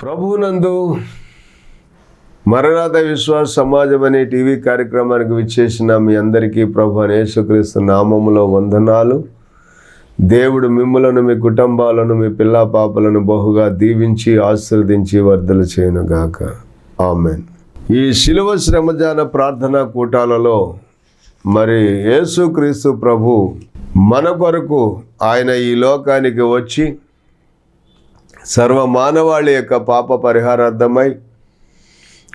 ప్రభువునందు మరణాత విశ్వాస సమాజం అనే టీవీ కార్యక్రమానికి విచ్చేసిన మీ అందరికీ ప్రభు అయిన యేసుక్రీస్తు నామములో వందనాలు. దేవుడు మిమ్ములను, మీ కుటుంబాలను, మీ పిల్లా పాపలను బహుగా దీవించి ఆశీర్వదించి వర్ధలు చేయనుగాక. ఆమెన్. ఈ శిలువ శ్రమజాన ప్రార్థనా కూటాలలో మరి యేసుక్రీస్తు ప్రభు మన కొరకు ఆయన ఈ లోకానికి వచ్చి సర్వ మానవాళి యొక్క పాప పరిహారార్థమై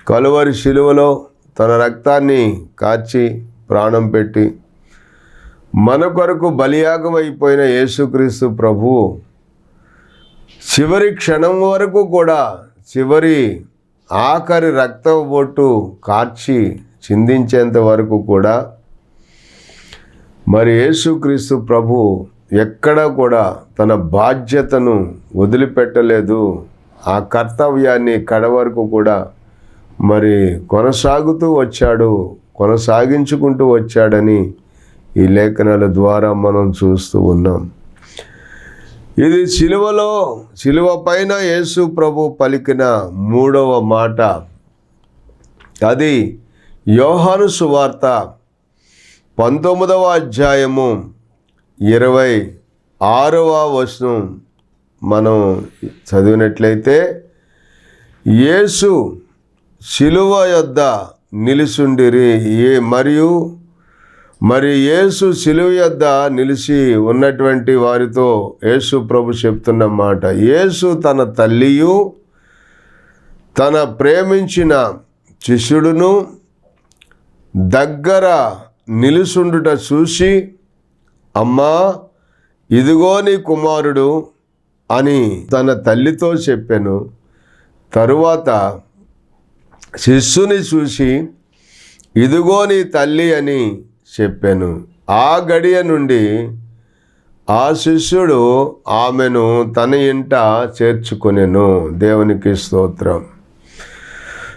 కలువరి శిలువలో తన రక్తాన్ని కార్చి ప్రాణం పెట్టి మన కొరకు బలియాగం అయిపోయిన యేసుక్రీస్తు ప్రభువు చివరి క్షణం వరకు కూడా, చివరి ఆఖరి రక్తం బొట్టు కార్చి చిందించేంత వరకు కూడా మరి యేసుక్రీస్తు ప్రభు ఎక్కడా కూడా తన బాధ్యతను వదిలిపెట్టలేదు. ఆ కర్తవ్యాన్ని కడవరకు కూడా మరి కొనసాగించుకుంటూ వచ్చాడని ఈ లేఖనాల ద్వారా మనం చూస్తూ ఉన్నాం. ఇది శిలువ పైన యేసు ప్రభు పలికిన 3వ మాట. అది యోహాను సువార్త 19వ అధ్యాయము 26వ వచనం మనం చదివినట్లయితే, యేసు శిలువ యొద్ద నిలిచుండిరి. మరి యేసు శిలువ యొద్ద నిలిచి ఉన్నటువంటి వారితో యేసు ప్రభు చెప్తున్న మాట, యేసు తన తల్లియు తన ప్రేమించిన శిష్యుడును దగ్గర నిలుచుండుట చూసి, అమ్మా ఇదిగో నీ కుమారుడు అని తన తల్లితో చెప్పాను. తరువాత శిష్యుని చూసి ఇదిగో నీ తల్లి అని చెప్పాను. ఆ గడియ నుండి ఆ శిష్యుడు ఆమెను తన ఇంట చేర్చుకొనెను. దేవునికి స్తోత్రం.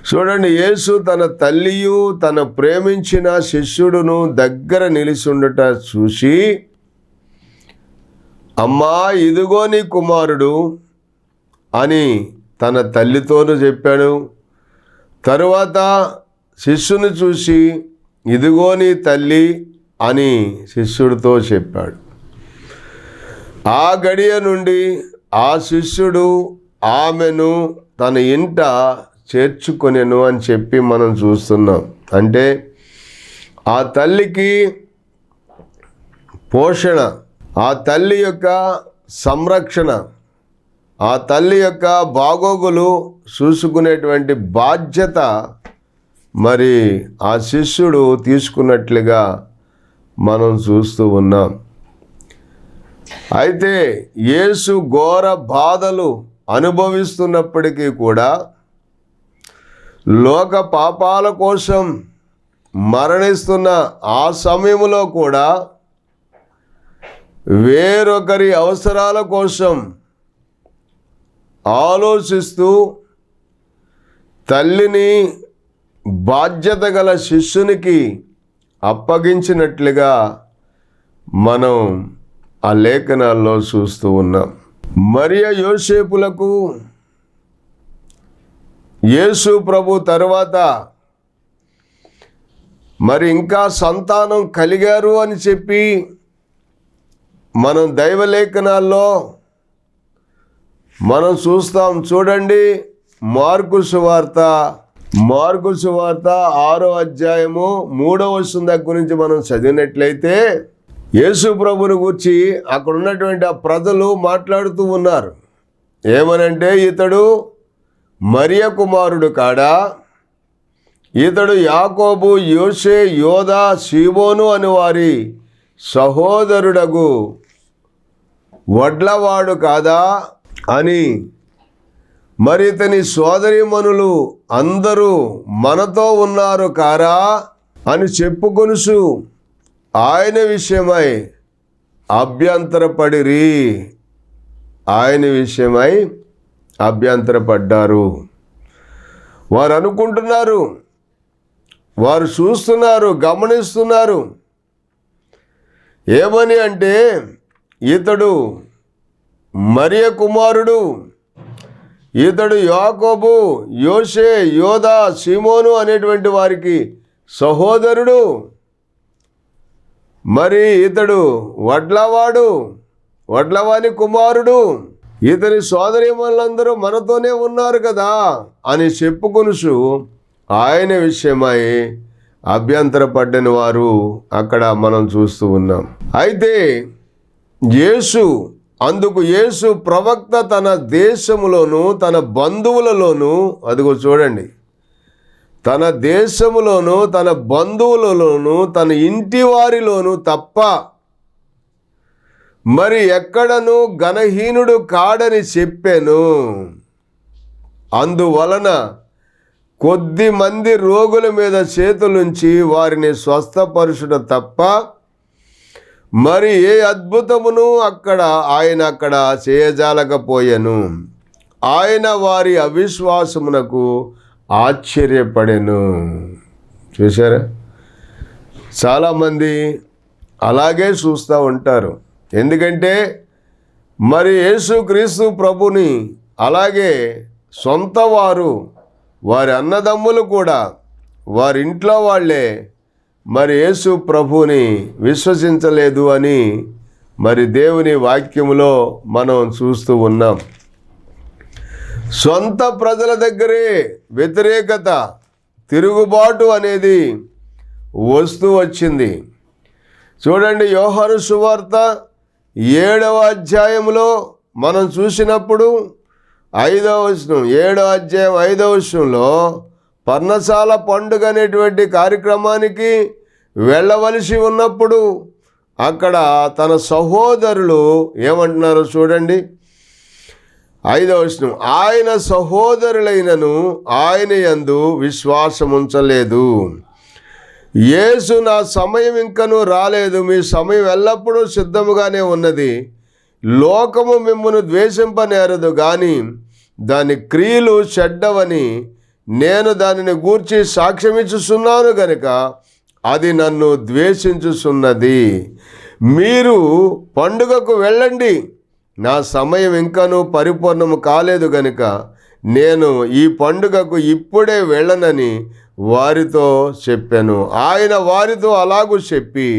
చూడండి, యేసు తన తల్లియు తన ప్రేమించిన శిష్యుడును దగ్గర నిలిచుండుట చూసి, అమ్మా ఇదిగో నీ కుమారుడు అని తన తల్లితోనూ చెప్పాడు. తరువాత శిష్యుని చూసి ఇదిగో నీ తల్లి అని శిష్యుడితో చెప్పాడు. ఆ గడియ నుండి ఆ శిష్యుడు ఆమెను తన ఇంట చేర్చుకొనెను అని చెప్పి మనం చూస్తున్నాం. అంటే ఆ తల్లికి పోషణ, ఆ తల్లి యొక్క సంరక్షణ, ఆ తల్లి యొక్క బాగోగులు చూసుకునేటువంటి బాధ్యత మరి ఆ శిష్యుడు తీసుకున్నట్లుగా మనం చూస్తూ ఉన్నాం. అయితే యేసు ఘోర బాధలు అనుభవిస్తున్నప్పటికీ కూడా, లోక పాపాల కోసం మరణిస్తున్న ఆ సమయంలో కూడా వేరొకరి అవసరాల కోసం ఆలోచిస్తూ తల్లిని బాధ్యత గల శిష్యునికి అప్పగించినట్లుగా మనం ఆ లేఖనాల్లో చూస్తూ ఉన్నాం. మరియ యోసేపులకు యేసు ప్రభు తరువాత మరి ఇంకా సంతానం కలిగారు అని చెప్పి మనం దైవలేఖనాల్లో మనం చూస్తాం. చూడండి, మార్కు సువార్త 6వ అధ్యాయము 3వ వచనం దగ్గర గురించి మనం చదివినట్లయితే, యేసు ప్రభుని గురించి అక్కడ ఉన్నటువంటి ఆ ప్రజలు మాట్లాడుతూ ఉన్నారు. ఏమనంటే, ఇతడు మరియ కుమారుడు కాడా? ఇతడు యాకోబు, యోసే, యోదా, సీమోను అని వారి సహోదరుడగు వడ్లవాడు కాదా అని, మరి ఇతని సోదరీమణులు అందరూ మనతో ఉన్నారు కారా అని చెప్పుకొనుచు ఆయన విషయమై అభ్యంతరపడ్డారు. వారు అనుకుంటున్నారు, వారు చూస్తున్నారు, గమనిస్తున్నారు. ఏమని అంటే, ఇతడు మరియ కుమారుడు, ఇతడు యాకోబు, యోసే, యోదా, సీమోను అనేటువంటి వారికి సహోదరుడు. మరి ఇతడు వడ్లవాని కుమారుడు. ఇతని సోదరీమణులందరూ మనతోనే ఉన్నారు కదా అని చెప్పుకొనుచు ఆయన విషయమై అభ్యంతరపడ్డని వారు అక్కడ మనం చూస్తూ ఉన్నాం. అయితే అందుకు యేసు ప్రవక్త తన దేశములోను తన బంధువులలోను, అదిగో చూడండి, తన దేశములోను తన బంధువులలోను తన ఇంటి వారిలోను తప్ప మరి ఎక్కడను ఘనహీనుడు కాడని చెప్పాను. అందువలన కొద్ది మంది రోగుల మీద చేతులుంచి వారిని స్వస్థపరుచుట తప్ప మరి ఏ అద్భుతమును ఆయన అక్కడ చేయజాలకపోయెను. ఆయన వారి అవిశ్వాసమునకు ఆశ్చర్యపడెను. చూసారా, చాలామంది అలాగే చూస్తూ ఉంటారు. ఎందుకంటే మరి యేసుక్రీస్తు ప్రభుని అలాగే సొంత వారి అన్నదమ్ములు కూడా వారి ఇంట్లో వాళ్ళే మరి యేసు ప్రభుని విశ్వసించలేదు అని మరి దేవుని వాక్యములో మనం చూస్తూ ఉన్నాం. సొంత ప్రజల దగ్గరే వ్యతిరేకత, తిరుగుబాటు అనేది వస్తూ వచ్చింది. చూడండి, యోహాను సువార్త 7వ అధ్యాయంలో మనం చూసినప్పుడు 5వ వచనం, 7వ అధ్యాయం 5వ వచనంలో పర్ణశాల పండుగ అనేటువంటి కార్యక్రమానికి వెళ్ళవలసి ఉన్నప్పుడు అక్కడ తన సహోదరులు ఏమంటున్నారో చూడండి. 5వ వచనం, ఆయన సహోదరులైనను ఆయన యందు విశ్వాసముంచలేదు. యేసు, నా సమయం ఇంకనూ రాలేదు, మీ సమయం ఎల్లప్పుడూ సిద్ధముగానే ఉన్నది. లోకము మిమ్మును ద్వేషింపనేరదు, కానీ దాని క్రియలు చెడ్డవని నేను దానిని గూర్చి సాక్ష్యమిచ్చుచున్నాను గనుక అది నన్ను ద్వేషించుచున్నది. మీరు పండుగకు వెళ్ళండి, నా సమయం ఇంకనూ పరిపూర్ణము కాలేదు గనుక నేను ఈ పండుగకు ఇప్పుడే వెళ్ళనని వారితో చెప్పాను. ఆయన వారితో అలాగూ చెప్పి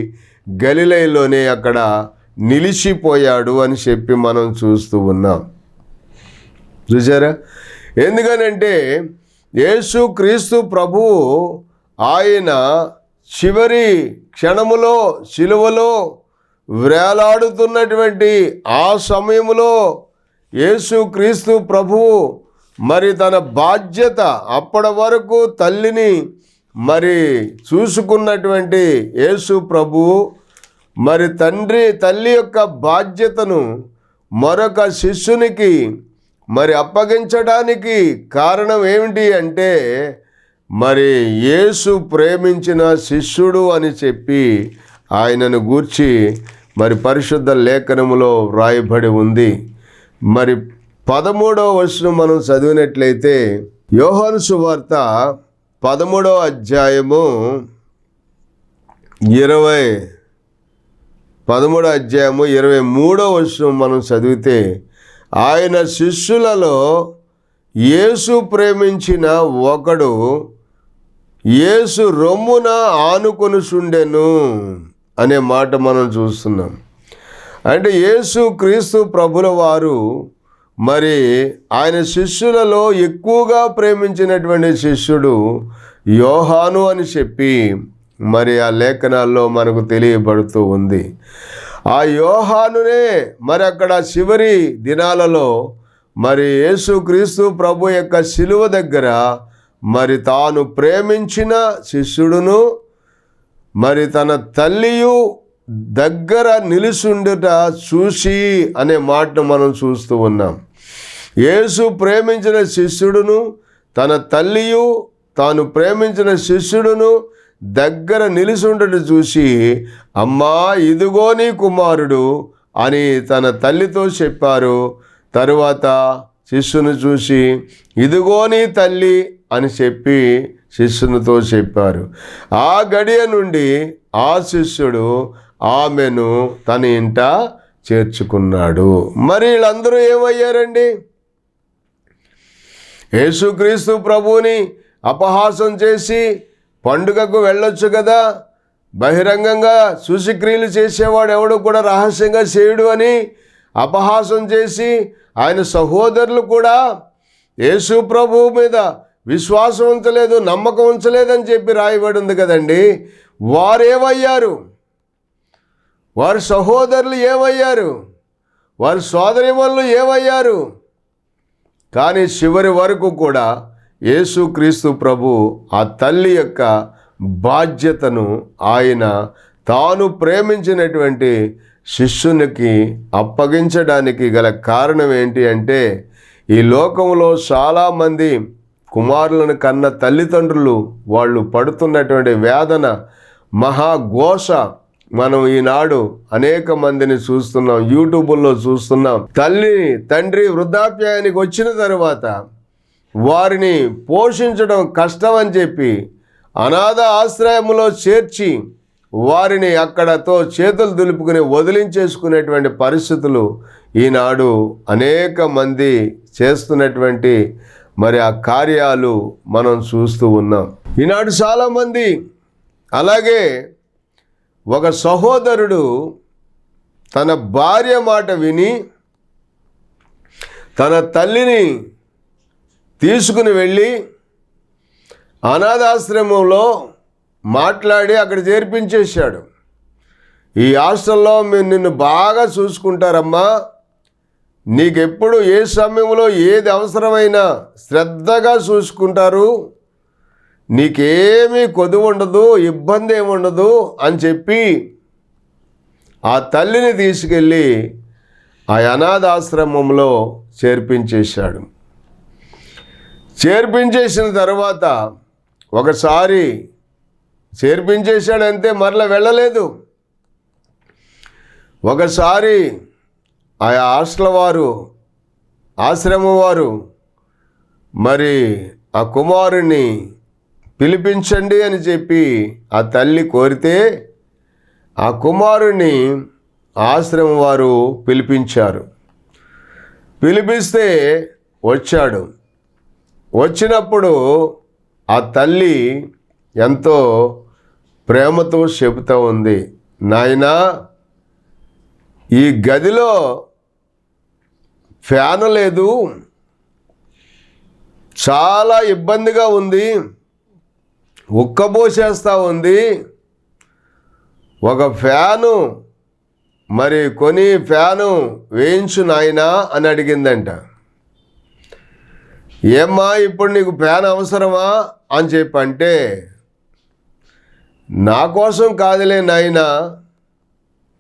గలిలయలోనే అక్కడ నిలిచిపోయాడు అని చెప్పి మనం చూస్తూ ఉన్నాం. చూసారా, ఎందుకనంటే యేసుక్రీస్తు ప్రభువు ఆయన చివరి క్షణములో సిలువలో వేలాడుతున్నటువంటి ఆ సమయంలో యేసుక్రీస్తు ప్రభువు మరి తన బాధ్యత, అప్పటి వరకు తల్లిని మరి చూసుకున్నటువంటి యేసు ప్రభువు మరి తల్లి యొక్క బాధ్యతను మరొక శిష్యునికి మరి అప్పగించడానికి కారణం ఏమిటి అంటే మరి యేసు ప్రేమించిన శిష్యుడు అని చెప్పి ఆయనను గూర్చి మరి పరిశుద్ధ లేఖనములో వ్రాయబడి ఉంది. మరి 13వ వచనం మనం చదివినట్లయితే యోహాను సువార్త 13వ అధ్యాయము 23వ వచనం మనం చదివితే, ఆయన శిష్యులలో యేసు ప్రేమించిన ఒకడు యేసు రొమ్మున ఆనుకొనుచుండెను అనే మాట మనం చూస్తున్నాం. అంటే యేసు క్రీస్తు ప్రభుల వారు మరి ఆయన శిష్యులలో ఎక్కువగా ప్రేమించినటువంటి శిష్యుడు యోహాను అని చెప్పి మరి ఆ లేఖనాల్లో మనకు తెలియబడుతూ ఉంది. ఆ యోహానునే మరి అక్కడ చివరి దినాలలో మరి యేసుక్రీస్తు ప్రభు యొక్క శిలువ దగ్గర మరి తాను ప్రేమించిన శిష్యుడును మరి తన తల్లియు దగ్గర నిలుచుండుట చూసి అనే మాటను మనం చూస్తూ ఉన్నాం. యేసు ప్రేమించిన శిష్యుడును తన తల్లియు తాను ప్రేమించిన శిష్యుడును దగ్గర నిలుచుండుట చూసి, అమ్మా ఇదిగో నీ కుమారుడు అని తన తల్లితో చెప్పారు. తరువాత శిష్యుని చూసి ఇదిగో నీ తల్లి అని చెప్పి శిష్యునితో చెప్పారు. ఆ గడియ నుండి ఆ శిష్యుడు ఆమెను తన ఇంట చేర్చుకున్నాడు. మరి వీళ్ళందరూ ఏమయ్యారండి? యేసుక్రీస్తు ప్రభువుని అపహాసం చేసి పండుగకు వెళ్ళొచ్చు కదా, బహిరంగంగా సూచక్రియలు చేసేవాడు ఎవడు కూడా రహస్యంగా చేయడు అని అపహాసం చేసి ఆయన సహోదరులు కూడా యేసు ప్రభువు మీద విశ్వాసం ఉంచలేదు, నమ్మకం ఉంచలేదని చెప్పి రాయబడి ఉంది కదండి. వారేమయ్యారు? వారి సహోదరులు ఏమయ్యారు? వారి సోదరీమణులు ఏమయ్యారు? కానీ చివరి వరకు కూడా యేసుక్రీస్తు ప్రభు ఆ తల్లి యొక్క బాధ్యతను ఆయన తాను ప్రేమించినటువంటి శిష్యునికి అప్పగించడానికి గల కారణం ఏంటి అంటే, ఈ లోకంలో చాలామంది కుమారులను కన్న తల్లిదండ్రులు వాళ్ళు పడుతున్నటువంటి వేదన, మహాఘోష మనం ఈనాడు అనేక మందిని చూస్తున్నాం, యూట్యూబ్లో చూస్తున్నాం. తండ్రి వృద్ధాప్యానికి వచ్చిన తర్వాత వారిని పోషించడం కష్టం అని చెప్పి అనాథ ఆశ్రయంలో చేర్చి వారిని అక్కడతో చేతులు దులుపుకుని వదిలించేసుకునేటువంటి పరిస్థితులు ఈనాడు అనేక మంది చేస్తున్నటువంటి మరి ఆ కార్యాలు మనం చూస్తూ ఉన్నాం. ఈనాడు చాలామంది అలాగే ఒక సహోదరుడు తన భార్య మాట విని తన తల్లిని తీసుకుని వెళ్ళి అనాథాశ్రమంలో మాట్లాడి అక్కడ చేర్పించేశాడు. ఈ హాస్టల్లో మేము నిన్ను బాగా చూసుకుంటారమ్మా, నీకెప్పుడు ఏ సమయంలో ఏది అవసరమైనా శ్రద్ధగా చూసుకుంటారు, నీకేమీ కొదువు ఉండదు, ఇబ్బంది ఏముండదు అని చెప్పి ఆ తల్లిని తీసుకెళ్ళి ఆ అనాథాశ్రమంలో చేర్పించేశాడు. చేర్పించేసిన తర్వాత ఒకసారి చేర్పించేశాడంతే, మరలా వెళ్ళలేదు. ఒకసారి ఆ హాస్టల్ వారు, ఆశ్రమం వారు మరి ఆ కుమారుణ్ణి పిలిపించండి అని చెప్పి ఆ తల్లి కోరితే ఆ కుమారుణ్ణి ఆశ్రమం వారు పిలిపించారు. పిలిపిస్తే వచ్చాడు. వచ్చినప్పుడు ఆ తల్లి ఎంతో ప్రేమతో చెబుతూ ఉంది, నాయనా ఈ గదిలో ఫ్యాను లేదు, చాలా ఇబ్బందిగా ఉంది, ఉక్కబోసేస్తూ ఉంది, ఒక ఫ్యాను మరి కొని ఫ్యాను వేయించు నాయనా అని అడిగిందంట. ఏమ్మా ఇప్పుడు నీకు ఫ్యాన్ అవసరమా అని చెప్పంటే, నా కోసం కాదులే నాయనా,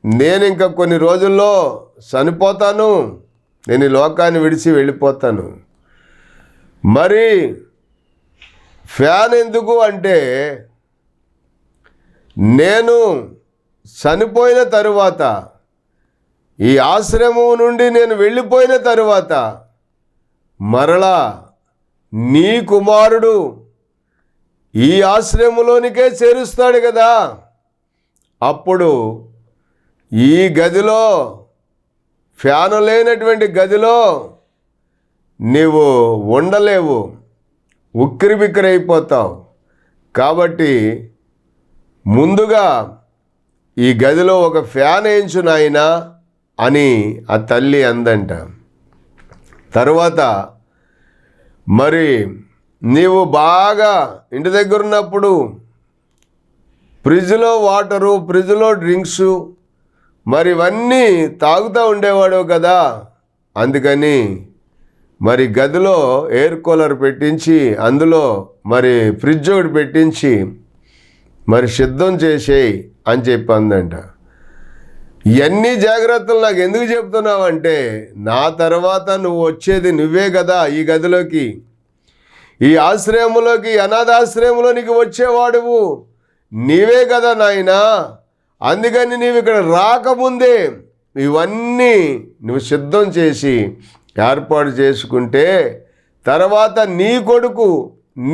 నేను ఇంకా కొన్ని రోజుల్లో చనిపోతాను, నేను ఈ లోకాన్ని విడిచి వెళ్ళిపోతాను, మరి ఫ్యాన్ ఎందుకు అంటే, నేను చనిపోయిన తరువాత, ఈ ఆశ్రమం నుండి నేను వెళ్ళిపోయిన తరువాత మరలా నీ కుమారుడు ఈ ఆశ్రమంలోనికే చేరుస్తాడు కదా, అప్పుడు ఈ గదిలో ఫ్యాను లేనటువంటి గదిలో నీవు ఉండలేవు, ఉక్కిరిబిక్కిరైపోతావు, కాబట్టి ముందుగా ఈ గదిలో ఒక ఫ్యాన్ వేయించు నాయనా అని ఆ తల్లి అందంట. తరువాత మరి నీవు బాగా ఇంటి దగ్గర ఉన్నప్పుడు ఫ్రిడ్జ్లో వాటరు, ఫ్రిడ్జ్లో డ్రింక్స్ మరి ఇవన్నీ తాగుతూ ఉండేవాడు కదా, అందుకని మరి గదిలో ఎయిర్ కూలర్ పెట్టించి అందులో మరి ఫ్రిడ్జ్ ఒకటి పెట్టించి మరి సిద్ధం చేసేయి అని చెప్పి అందంట. ఇవన్నీ జాగ్రత్తలు నాకు ఎందుకు చెప్తున్నావంటే, నా తర్వాత నువ్వు వచ్చేది నువ్వే కదా ఈ గదిలోకి, ఈ ఆశ్రయంలోకి, అనాథాశ్రయంలోనికి వచ్చేవాడువు నీవే కదా నాయనా, అందుకని నీవు ఇక్కడ రాకముందే ఇవన్నీ నువ్వు సిద్ధం చేసి ఏర్పాటు చేసుకుంటే తర్వాత నీ కొడుకు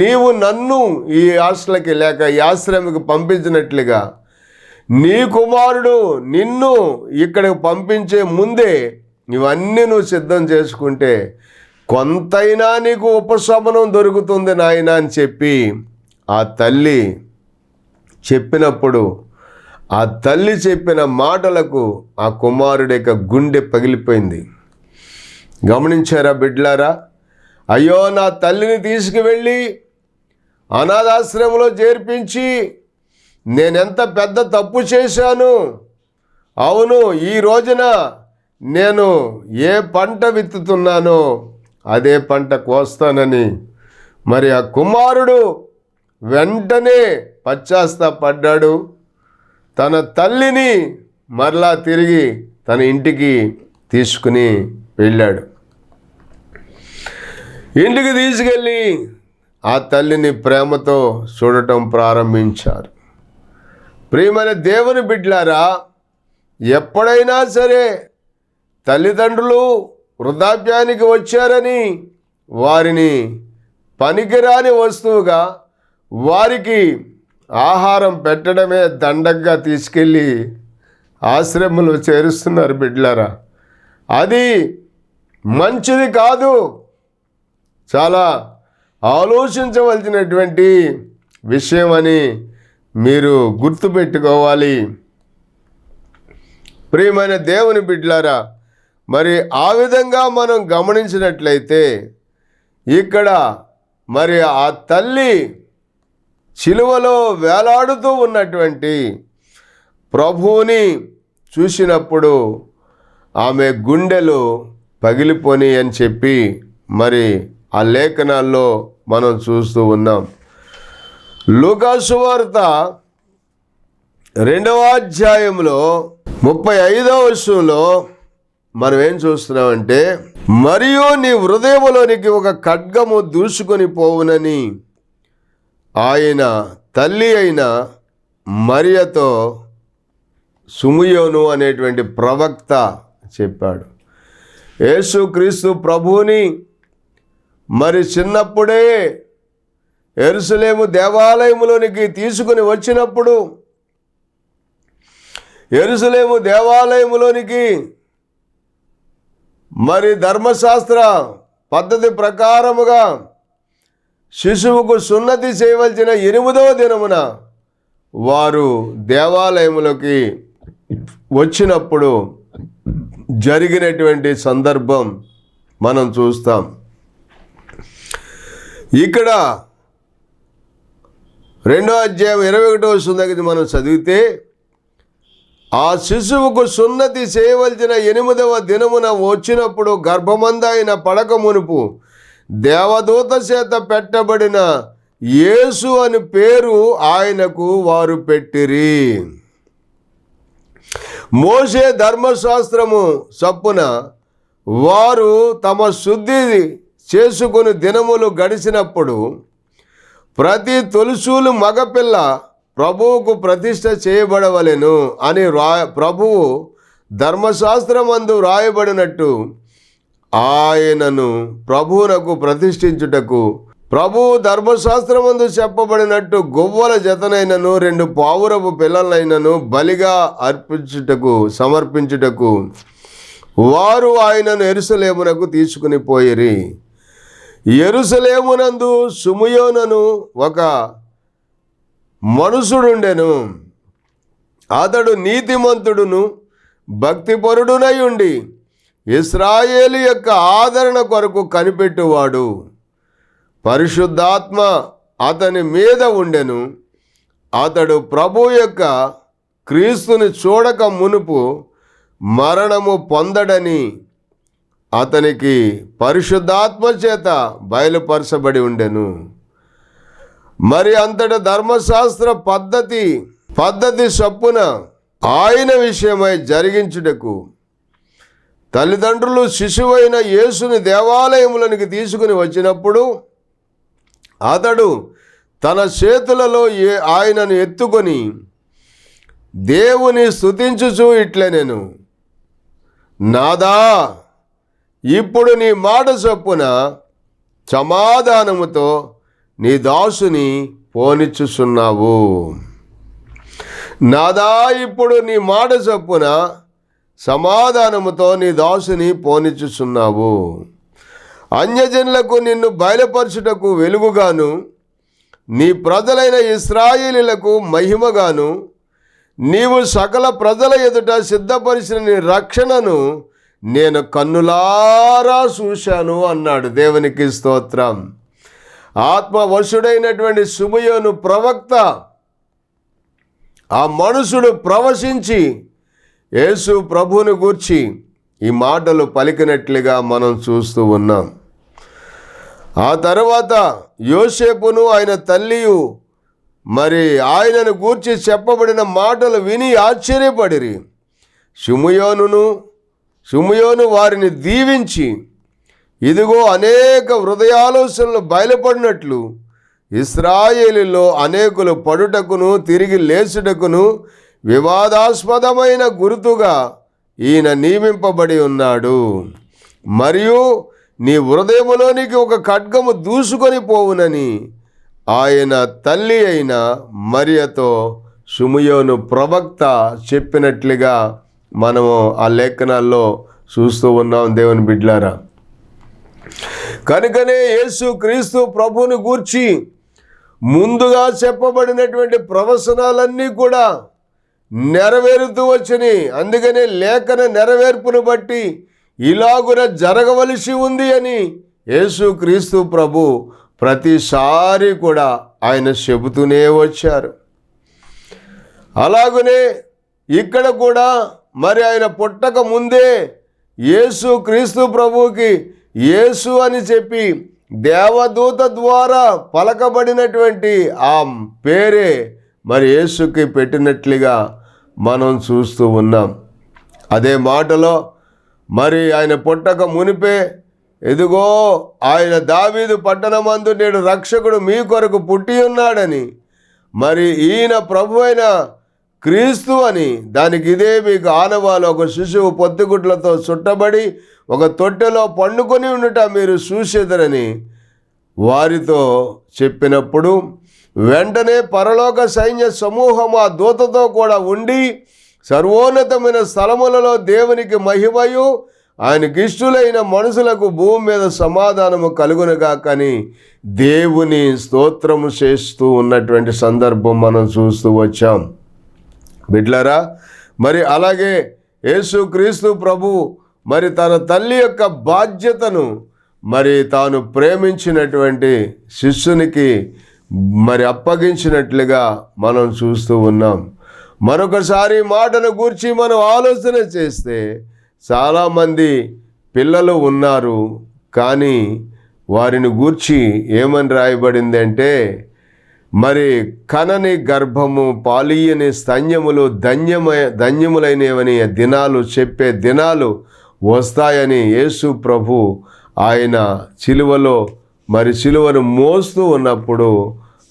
నీవు నన్ను ఈ హాస్టల్కి లేక ఈ ఆశ్రమంకి పంపించినట్లుగా నీ కుమారుడు నిన్ను ఇక్కడికి పంపించే ముందే ఇవన్నీ నువ్వు సిద్ధం చేసుకుంటే కొంతైనా నీకు ఉపశమనం దొరుకుతుంది నాయన అని చెప్పి ఆ తల్లి చెప్పినప్పుడు, ఆ తల్లి చెప్పిన మాటలకు ఆ కుమారుడి యొక్క గుండె పగిలిపోయింది. గమనించారా బిడ్లారా? అయ్యో, నా తల్లిని తీసుకువెళ్ళి అనాథాశ్రమంలో చేర్పించి నేనెంత పెద్ద తప్పు చేశాను. అవును, ఈ రోజున నేను ఏ పంట విత్తుతున్నానో అదే పంట కోస్తానని మరి ఆ కుమారుడు వెంటనే పశ్చాత్తాపడ్డాడు. తన తల్లిని మరలా తిరిగి తన ఇంటికి తీసుకుని వెళ్ళాడు. ఇంటికి తీసుకెళ్ళి ఆ తల్లిని ప్రేమతో చూడటం ప్రారంభించారు. ప్రియమైన దేవుని బిడ్డలారా, ఎప్పుడైనా సరే తల్లిదండ్రులు వృద్ధాప్యానికి వచ్చారని వారిని పనికిరాని వస్తువుగా వారికి ఆహారం పెట్టడమే దండగా తీసుకెళ్ళి ఆశ్రమంలో చేరుస్తున్నారు బిడ్డలారా. అది మంచిది కాదు. చాలా ఆలోచించవలసినటువంటి విషయం అని మీరు గుర్తుపెట్టుకోవాలి. ప్రియమైన దేవుని బిడ్డలారా, మరి ఆ విధంగా మనం గమనించినట్లయితే ఇక్కడ మరి ఆ తల్లి శిలువలో వేలాడుతూ ఉన్నటువంటి ప్రభువుని చూసినప్పుడు ఆమె గుండెలు పగిలిపోని అని చెప్పి మరి ఆ లేఖనాల్లో మనం చూస్తూ ఉన్నాం. లూకా సువార్త 2వ అధ్యాయంలో 35వ వచనంలో మనం ఏం చూస్తున్నామంటే, మరియు నీ హృదయంలోనికి ఒక ఖడ్గము దూసుకొని పోవునని ఆయన తల్లి అయిన మరియతో సుమయోను అనేటువంటి ప్రవక్త చెప్పాడు. యేసుక్రీస్తు ప్రభువుని మరి చిన్నప్పుడే యెరూషలేము దేవాలయములోనికి తీసుకుని వచ్చినప్పుడు, యెరూషలేము దేవాలయములోనికి మరి ధర్మశాస్త్ర పద్ధతి ప్రకారముగా శిశువుకు సున్నతి చేయవలసిన 8వ దినమున వారు దేవాలయములోకి వచ్చినప్పుడు జరిగినటువంటి సందర్భం మనం చూస్తాం. ఇక్కడ 2వ అధ్యాయం 21వ వచనం దగ్గర మనం చదివితే, ఆ శిశువుకు సున్నతి చేయవలసిన 8వ దినమున వచ్చినప్పుడు గర్భమందాయన పడక మునుపు దేవదూత చేత పెట్టబడిన యేసు అని పేరు ఆయనకు వారు పెట్టిరి. మోషే ధర్మశాస్త్రము చొప్పున వారు తమ శుద్ధి చేసుకుని దినములు గడిచినప్పుడు ప్రతి తొలుసూలు మగపిల్ల ప్రభువుకు ప్రతిష్ఠ చేయబడవలెను అని ప్రభువు ధర్మశాస్త్రమందు రాయబడినట్టు ఆయనను ప్రభువునకు ప్రతిష్ఠించుటకు ప్రభువు ధర్మశాస్త్రమందు చెప్పబడినట్టు గువ్వల జతనైనను 2 పావురపు పిల్లలైనను బలిగా సమర్పించుటకు వారు ఆయనను యెరూషలేమునకు తీసుకుని పోయిరి. యెరూషలేమునందు సుమయోనను ఒక మనుషుడుండెను. అతడు నీతిమంతుడును భక్తిపరుడునై ఉండి ఇశ్రాయేలు యొక్క ఆదరణ కొరకు కనిపెట్టువాడు. పరిశుద్ధాత్మ అతని మీద ఉండెను. అతడు ప్రభు యొక్క క్రీస్తుని చూడక మునుపు మరణము పొందడని అతనికి పరిశుద్ధాత్మ చేత బయలుపరచబడి ఉండెను. మరి అంతట ధర్మశాస్త్ర పద్ధతి చొప్పున ఆయన విషయమై జరిగించుటకు తల్లిదండ్రులు శిశువైన యేసుని దేవాలయములోనికి తీసుకుని వచ్చినప్పుడు అతడు తన చేతులలో ఆయనను ఎత్తుకొని దేవుని స్తుతించుచు ఇట్లనెను, నాదా, ఇప్పుడు నీ మాట చొప్పున సమాధానముతో నీ దాసుని పోనిచ్చుచున్నావు. నాదా, ఇప్పుడు నీ మాట చొప్పున సమాధానముతో నీ దాసుని పోనిచ్చుచున్నావు. అన్యజనులకు నిన్ను బయలుపరచుటకు వెలుగుగాను, నీ ప్రజలైన ఇశ్రాయేలీయులకు మహిమగాను, నీవు సకల ప్రజల ఎదుట సిద్ధపరిచిన నీ రక్షణను నేను కన్నులారా చూశాను అన్నాడు. దేవునికి స్తోత్రం. ఆత్మవశుడైనటువంటి షిమయోను ప్రవక్త, ఆ మనుషుడు ప్రవశించి యేసు ప్రభువుని గూర్చి ఈ మాటలు పలికినట్లుగా మనం చూస్తూ ఉన్నాం. ఆ తర్వాత యోసేపును ఆయన తల్లియు మరి ఆయనను గూర్చి చెప్పబడిన మాటలు విని ఆశ్చర్యపడిరి. షిమయోను వారిని దీవించి, ఇదిగో అనేక హృదయాలోచనలు బయలుపడినట్లు ఇశ్రాయేలులో అనేకులు పడుటకును తిరిగి లేచుటకును వివాదాస్పదమైన గుర్తుగా ఈయన నియమింపబడి ఉన్నాడు. మరియు నీ హృదయములోనికి ఒక ఖడ్గము దూసుకొని పోవునని ఆయన తల్లి అయిన మరియతో షిమయోను ప్రవక్త చెప్పినట్లుగా మనము ఆ లేఖనాల్లో చూస్తూ ఉన్నాం. దేవుని బిడ్డలారా, కనుకనే యేసు క్రీస్తు ప్రభువుని గూర్చి ముందుగా చెప్పబడినటువంటి ప్రవచనాలన్నీ కూడా నెరవేరుతూ వచ్చినాయి. అందుకనే లేఖన నెరవేర్పును బట్టి ఇలాగున జరగవలసి ఉంది అని యేసు క్రీస్తు ప్రభు ప్రతిసారి కూడా ఆయన చెబుతూనే వచ్చారు. అలాగనే ఇక్కడ కూడా మరి ఆయన పుట్టక ముందే యేసు క్రీస్తు ప్రభువుకి యేసు అని చెప్పి దేవదూత ద్వారా పలకబడినటువంటి ఆ పేరే మరి యేసుకి పెట్టినట్లుగా మనం చూస్తూ ఉన్నాం. అదే మాటలో మరి ఆయన పుట్టక మునిపే, ఇదిగో ఆయన దావీదు పట్టణమందు నేడు రక్షకుడు మీ కొరకు పుట్టి ఉన్నాడని, మరి ఈయన ప్రభు అయిన క్రీస్తు అని, దానికి ఇదే మీకు ఆనవాలు, ఒక శిశువు పొత్తిగుడ్లతో చుట్టబడి ఒక తొట్టెలో పండుకొని ఉండుట మీరు చూసేదరని వారితో చెప్పినప్పుడు, వెంటనే పరలోక సైన్య సమూహం ఆ దూతతో కూడా ఉండి సర్వోన్నతమైన స్థలములలో దేవునికి మహిమయు ఆయనకి ఇష్టులైన మనుషులకు భూమి మీద సమాధానము కలుగునుగాకని దేవుని స్తోత్రము చేస్తూ ఉన్నటువంటి సందర్భం మనం చూస్తూ వచ్చాం. బిడ్డలారా, మరి అలాగే యేసు క్రీస్తు ప్రభు మరి తన తల్లి యొక్క బాధ్యతను మరి తాను ప్రేమించినటువంటి శిష్యునికి మరి అప్పగించినట్లుగా మనం చూస్తూ ఉన్నాం. మరొకసారి మాటను గూర్చి మనం ఆలోచన చేస్తే, చాలామంది పిల్లలు ఉన్నారు, కానీ వారిని గూర్చి ఏమని రాయబడింది అంటే, మరి కనని గర్భము పాలీయని స్తన్యములు ధన్యములైనవని దినాలు చెప్పే దినాలు వస్తాయని యేసు ప్రభు ఆయన సిలువను మోస్తూ ఉన్నప్పుడు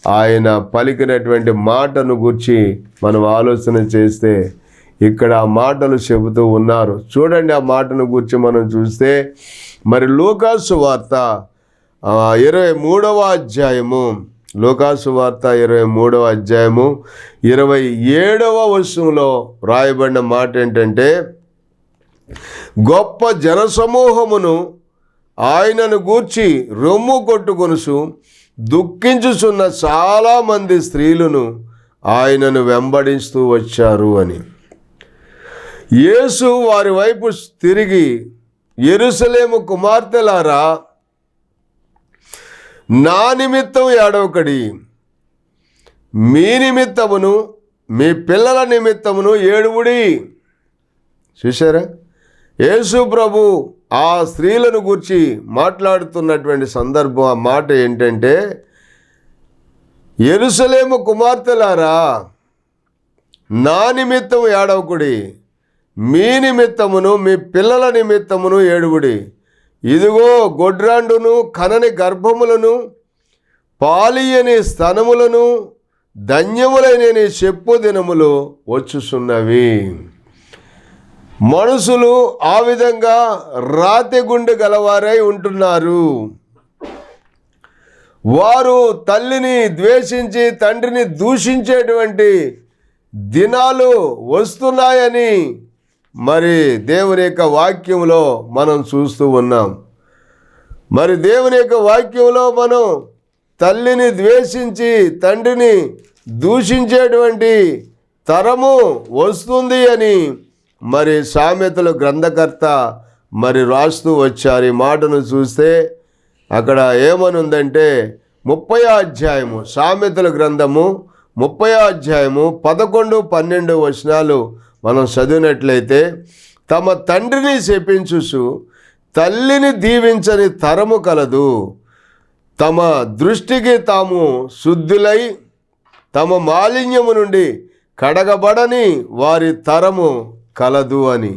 ఆయన పలికినటువంటి మాటను గురించి మనం ఆలోచన చేస్తే ఇక్కడ ఆ మాటలు చెబుతూ ఉన్నారు. చూడండి, ఆ మాటను గురించి మనం చూస్తే, మరి లూకాసు వార్త 23వ అధ్యాయము, లూకాసు వార్త 23వ అధ్యాయము 27వ వచనంలో రాయబడిన మాట ఏంటంటే, గొప్ప జనసమూహమును ఆయనను గూర్చి రొమ్ము కొట్టుకొనుచు దుఃఖించుచున్న చాలామంది స్త్రీలను ఆయనను వెంబడిస్తూ వచ్చారు అని. యేసు వారి వైపు తిరిగి, యెరూషలేము కుమార్తెలారా, నా నిమిత్తం ఏడవకడి, మీ నిమిత్తమును మీ పిల్లల నిమిత్తమును ఏడువుడి. చూశారా, యేసు ప్రభు ఆ స్త్రీలను గురించి మాట్లాడుతున్నటువంటి సందర్భం, ఆ మాట ఏంటంటే, యెరూషలేము కుమార్తెలారా, నా నిమిత్తం ఏడవకుడి, మీ నిమిత్తమును మీ పిల్లల నిమిత్తమును ఏడువుడి. ఇదిగో గొడ్రాండును కనని గర్భములను పాలియని స్తనములను ధన్యములైన చెప్పు దినములు వచ్చుచున్నవి. మనుషులు ఆ విధంగా రాతి గుండె గలవారై ఉంటున్నారు. వారు తల్లిని ద్వేషించి తండ్రిని దూషించేటువంటి దినాలు వస్తున్నాయని మరి దేవుని యొక్క వాక్యంలో మనం చూస్తూ ఉన్నాం. మరి దేవుని యొక్క వాక్యంలో మనం తల్లిని ద్వేషించి తండ్రిని దూషించేటువంటి తరము వస్తుంది అని మరి సామెతల గ్రంథకర్త మరి రాస్తూ వచ్చారు. ఈ మాటను చూస్తే అక్కడ ఏమనుందంటే 30వ అధ్యాయము, సామెతల గ్రంథము 30వ అధ్యాయము 11, 12 వచనాలు మనం చదివినట్లయితే, తమ తండ్రిని శపించుచు తల్లిని దీవించని తరము కలదు, తమ దృష్టికి తాము శుద్ధులై తమ మాలిన్యము నుండి కడగబడని వారి తరము కలదు అని.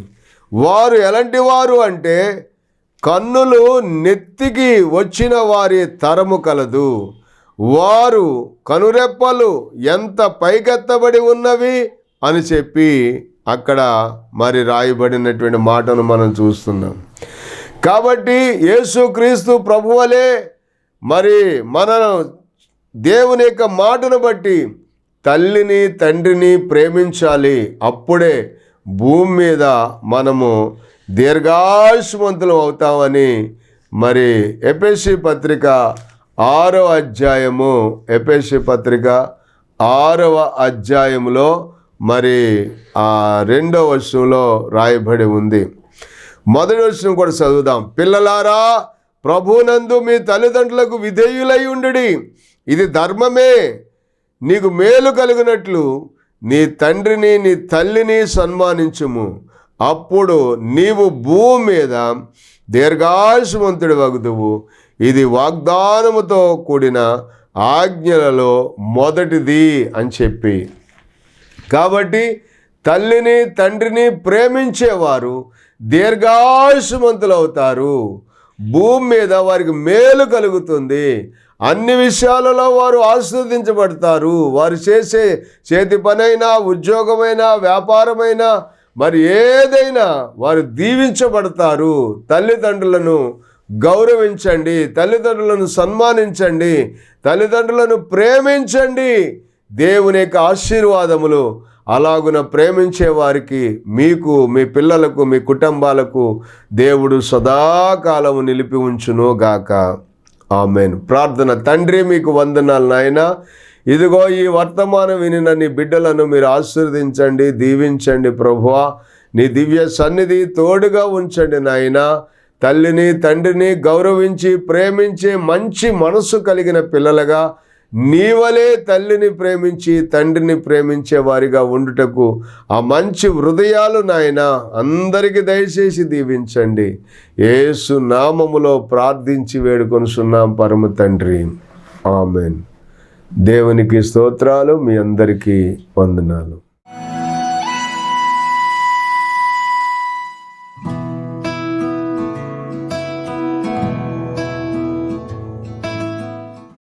వారు ఎలాంటి వారు అంటే కన్నులు నెత్తికి వచ్చిన వారి తరము కలదు, వారు కనురెప్పలు ఎంత పైకెత్తబడి ఉన్నవి అని చెప్పి అక్కడ మరి రాయబడినటువంటి మాటను మనం చూస్తున్నాం. కాబట్టి యేసుక్రీస్తు ప్రభువలే మరి మన దేవుని యొక్క మాటను బట్టి తల్లిని తండ్రిని ప్రేమించాలి. అప్పుడే భూమి మీద మనము దీర్ఘాయుష్మంతులం అవుతామని మరి ఎఫెసీ పత్రిక 6వ అధ్యాయము, ఎఫెసీ పత్రిక 6వ అధ్యాయంలో మరి 2వ వచనంలో రాయబడి ఉంది. మొదటి వచనం కూడా చదువుదాం. పిల్లలారా, ప్రభువునందు మీ తల్లిదండ్రులకు విధేయులై ఉండుడి, ఇది ధర్మమే. నీకు మేలు కలిగినట్లు నీ తండ్రిని నీ తల్లిని సన్మానించుము, అప్పుడు నీవు భూమి మీద దీర్ఘాయుష్మంతుడి వగుదువు. ఇది వాగ్దానముతో కూడిన ఆజ్ఞలలో మొదటిది అని చెప్పి. కాబట్టి తల్లిని తండ్రిని ప్రేమించేవారు దీర్ఘాయుష్మంతులు అవుతారు. భూమి మీద వారికి మేలు కలుగుతుంది. అన్ని విషయాలలో వారు ఆశీర్వదించబడతారు. వారు చేసే చేతి పనైనా, ఉద్యోగమైనా, వ్యాపారమైనా, మరి ఏదైనా వారు దీవించబడతారు. తల్లిదండ్రులను గౌరవించండి, తల్లిదండ్రులను సన్మానించండి, తల్లిదండ్రులను ప్రేమించండి. దేవుని యొక్క ఆశీర్వాదములు అలాగున ప్రేమించే వారికి, మీకు, మీ పిల్లలకు, మీ కుటుంబాలకు దేవుడు సదాకాలము నిలిపి ఉంచును గాక. ఆమెన్. ప్రార్థన. తండ్రి, మీకు వందనాలు నాయనా. ఇదిగో ఈ వర్తమానం వినిన నీ బిడ్డలను మీరు ఆశీర్వదించండి, దీవించండి ప్రభువా. నీ దివ్య సన్నిధి తోడుగా ఉంచండి నాయనా. తల్లిని తండ్రిని గౌరవించి ప్రేమించే మంచి మనసు కలిగిన పిల్లలుగా, నీవలే తల్లిని ప్రేమించి తండ్రిని ప్రేమించే వారిగా ఉండుటకు ఆ మంచి హృదయాలు నాయనా అందరికీ దయచేసి దీవించండి. యేసు నామములో ప్రార్థించి వేడుకొనుచున్నాం పరమ తండ్రి. ఆమెన్. దేవునికి స్తోత్రాలు. మీ అందరికీ వందనాలు.